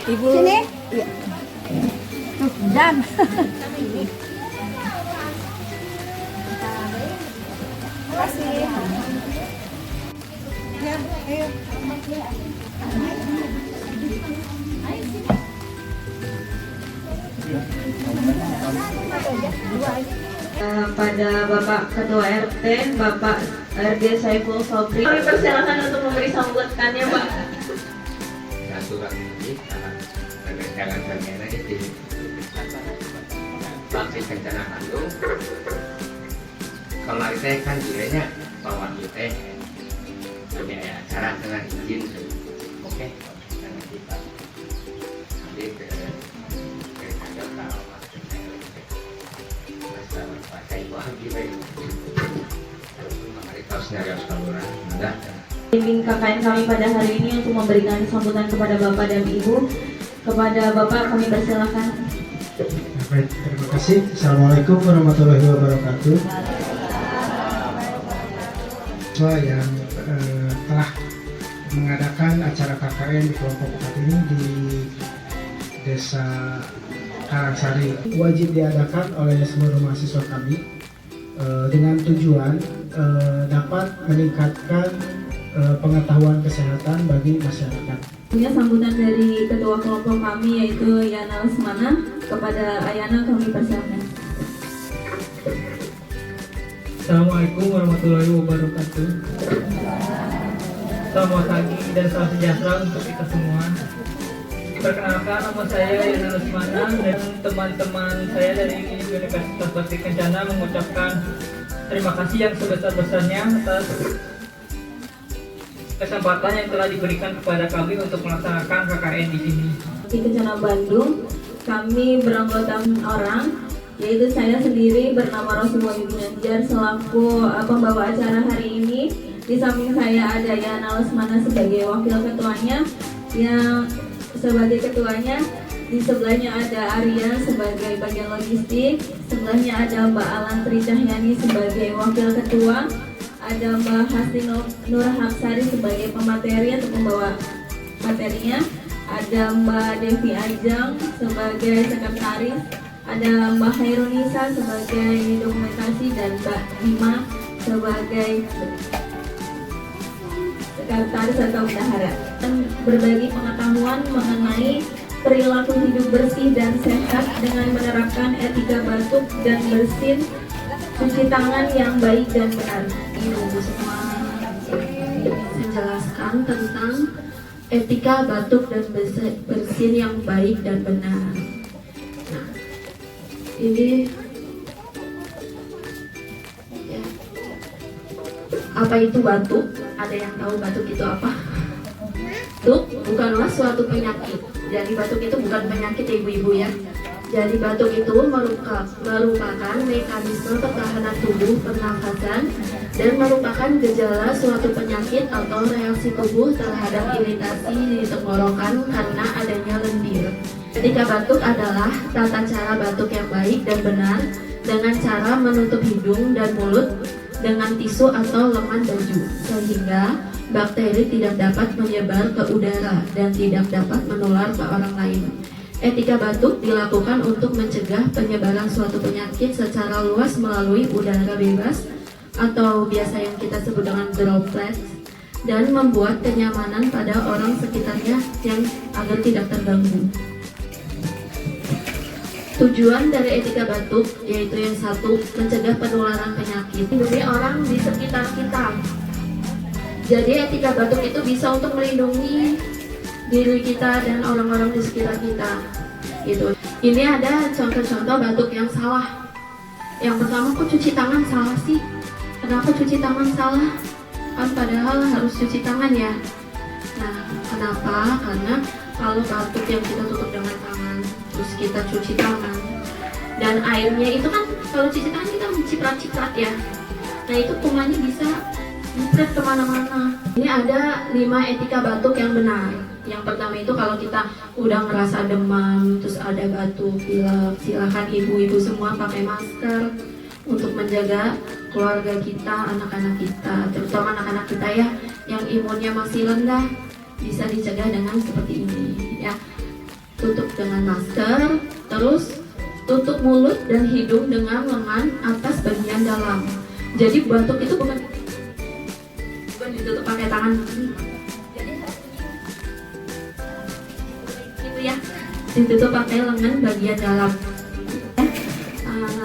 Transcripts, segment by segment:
Ibu. Sini. Iya. Tuh, dan. Makasih. Ya, ayo. Pada Bapak Ketua RT, Bapak RD Saiful Sobri, kami persilakan untuk memberi sambutannya, Pak. Aturan ini jangan bagian itu tapi bencana Bandung kalau itu kan dirinya bawa kita punya acara dengan izin oke dengan kita nanti ke kantor kalau masalah pakai bahan kita mari terus nyari sekolah mudah. Bimbing KKN kami pada hari ini untuk memberikan sambutan kepada Bapak dan Ibu. Kepada Bapak kami persilakan. Baik, terima kasih. Assalamualaikum warahmatullahi wabarakatuh. Siswa yang telah mengadakan acara KKN di kelompok 4 ini di Desa Karangsari wajib diadakan oleh seluruh mahasiswa kami dengan tujuan dapat meningkatkan pengetahuan kesehatan bagi masyarakat. Punya sambutan dari ketua kelompok kami yaitu Yana Lesmana. Kepada Ayana kami persilakan. Assalamualaikum warahmatullahi wabarakatuh. Selamat pagi dan salam sejahtera untuk kita semua. Perkenalkan, nama saya Yana Lesmana dan teman-teman saya dari Universitas Batu Kencana mengucapkan terima kasih yang sebesar-besarnya atas kesempatan yang telah diberikan kepada kami untuk melaksanakan KKN di sini. Di Kencana Bandung, kami beranggotakan orang, yaitu saya sendiri bernama Rasulullah Ginanjar selaku pembawa acara hari ini. Di samping saya ada Yana Lesmana sebagai wakil ketuanya, yang sebagai ketuanya. Di sebelahnya ada Arya sebagai bagian logistik, sebelahnya ada Mbak Alan Tri Cahyani sebagai wakil ketua. Ada Mbak Hasti Nur Hapsari sebagai pemateri atau pembawa materinya, ada Mbak Devi Ajang sebagai sekretaris, ada Mbak Hairunisa sebagai dokumentasi, dan Mbak Bima sebagai sekretaris atau bendahara. Dan berbagi pengetahuan mengenai perilaku hidup bersih dan sehat dengan menerapkan etika batuk dan bersin, cuci tangan yang baik dan benar. Ibu semua menjelaskan tentang etika batuk dan bersin yang baik dan benar. Nah, ini ya. Apa itu batuk? Ada yang tahu batuk itu apa? Batuk bukanlah suatu penyakit. Jadi batuk itu bukan penyakit ibu-ibu ya. Jadi batuk itu merupakan mekanisme pertahanan tubuh pernafasan dan merupakan gejala suatu penyakit atau reaksi tubuh terhadap iritasi di tenggorokan karena adanya lendir. Ketika batuk adalah tata cara batuk yang baik dan benar dengan cara menutup hidung dan mulut dengan tisu atau lengan baju sehingga bakteri tidak dapat menyebar ke udara dan tidak dapat menular ke orang lain. Etika batuk dilakukan untuk mencegah penyebaran suatu penyakit secara luas melalui udara bebas atau biasa yang kita sebut dengan droplets dan membuat kenyamanan pada orang sekitarnya yang agar tidak terganggu. Tujuan dari etika batuk yaitu yang satu, mencegah penularan penyakit dari orang di sekitar kita. Jadi etika batuk itu bisa untuk melindungi diri kita dan orang-orang di sekitar kita. Gitu. Ini ada contoh-contoh batuk yang salah. Yang pertama, kok cuci tangan salah sih? Kenapa cuci tangan salah? Kan padahal harus cuci tangan ya. Nah, kenapa? Karena kalau batuk yang kita tutup dengan tangan, terus kita cuci tangan, dan airnya itu kan kalau cuci tangan kita menciprat-ciprat ya. Nah itu kumannya bisa nyiprat kemana-mana. Ini ada 5 etika batuk yang benar. Yang pertama itu kalau kita udah ngerasa demam, terus ada batuk, pilek, silakan ibu-ibu semua pakai masker untuk menjaga keluarga kita, anak-anak kita, terutama anak-anak kita ya yang imunnya masih rendah, bisa dicegah dengan seperti ini ya. tutup dengan masker, terus tutup mulut dan hidung dengan lengan atas bagian dalam. Jadi batuk itu bukan ditutup pakai tangan, jadi gitu ya, ditutup pakai lengan bagian dalam.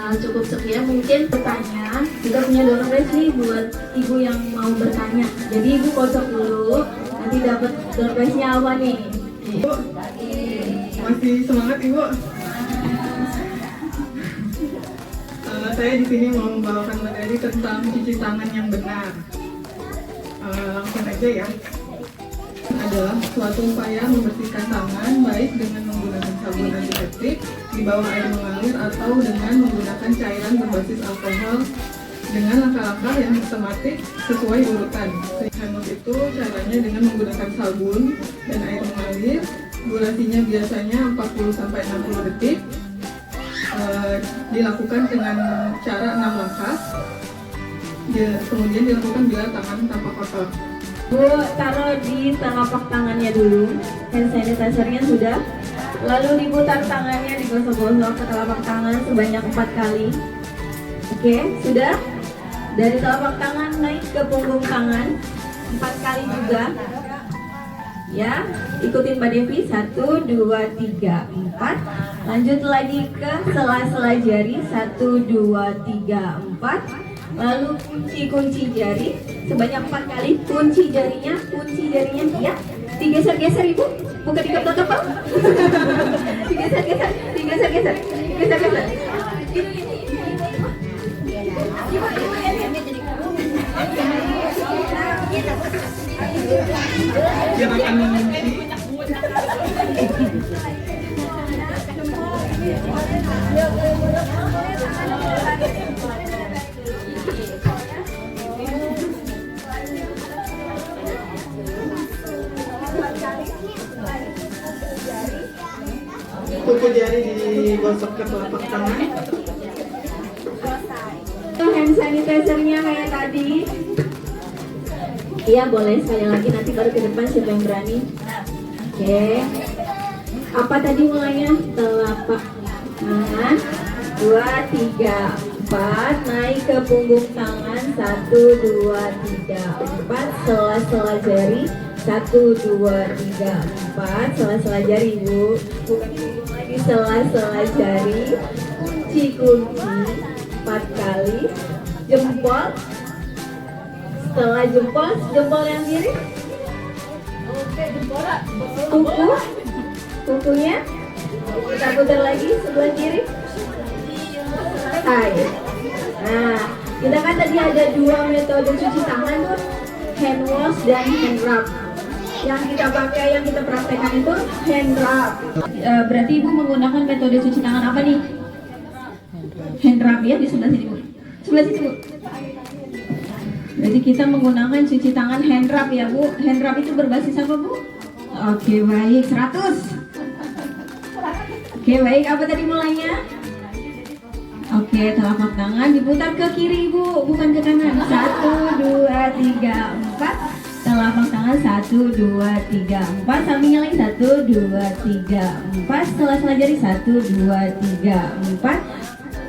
Cukup sekian mungkin pertanyaan. Kita punya door prize nih buat ibu yang mau bertanya. Jadi ibu kocok dulu, nanti dapat door prize-nya apa nih? Ibu, masih semangat Ibu? Saya di sini mau membawakan materi tentang cuci tangan yang benar. Langsung aja ya. Adalah suatu upaya membersihkan tangan baik dengan menggunakan sabun antiseptik di bawah air mengalir atau dengan menggunakan cairan berbasis alkohol dengan langkah-langkah yang sistematik sesuai urutan. Hangus itu caranya dengan menggunakan sabun dan air mengalir. Durasinya biasanya 40-60 detik. Dilakukan dengan cara 6 langkah. Kemudian dilakukan bila tangan tampak kotor. Bu, taruh di telapak tangannya dulu. Hand sanitizer-nya sudah. Lalu diputar tangannya, digosok-gosok ke telapak tangan sebanyak 4 kali. Oke, sudah. Dari telapak tangan naik ke punggung tangan 4 kali juga. Ya, ikutin Mbak Devi. 1, 2, 3, 4. Lanjut lagi ke sela-sela jari. 1, 2, 3, 4. Lalu kunci jari sebanyak 4 kali. Kunci jarinya ya. Digeser-geser Ibu, bukan dikepal-kepal. Digeser-geser. Yang akan mengunci. Kuku jari digosok ke telapak tangan. Hand sanitizer-nya kayak tadi. Iya boleh sekali lagi, nanti baru ke depan siapa yang berani. Oke. Apa tadi mulainya? Telapak tangan 2, 3, 4. Naik ke punggung tangan 1, 2, 3, 4. Sela-sela jari 1, 2, 3, 4. Sela-sela jari Ibu, bukan hidung lagi. Sela-sela jari. Kunci 4 kali. Jempol. Setelah jempol yang kiri. Kukunya kita putar lagi sebelah kiri. Nah, kita kan tadi ada 2 metode cuci tangan tuh, hand wash dan hand rub. Yang kita pakai, yang kita praktekkan itu hand rub. Berarti Ibu menggunakan metode cuci tangan apa nih? Hand rub ya, di sebelah sini Bu. Sebelah sini Bu. Jadi kita menggunakan cuci tangan hand rub ya Bu. Hand rub itu berbasis apa Bu? Oke baik, 100. Oke baik, apa tadi mulainya? Oke, telapak tangan diputar ke kiri Bu, bukan ke kanan. 1, 2, 3, 4. Telapak tangan 1, 2, 3, 4. Sampingnya lagi 1, 2, 3, 4. Sela-sela jari 1, 2, 3, 4.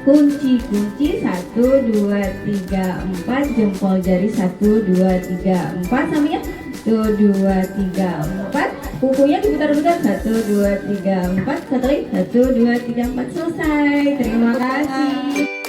Kunci 1, 2, 3, 4. Jempol jari 1, 2, 3, 4. Sampingnya 1, 2, 3, 4. Kukunya diputar-putar 1, 2, 3, 4. Satu lagi 1, 2, 3, 4. Selesai. Terima kasih.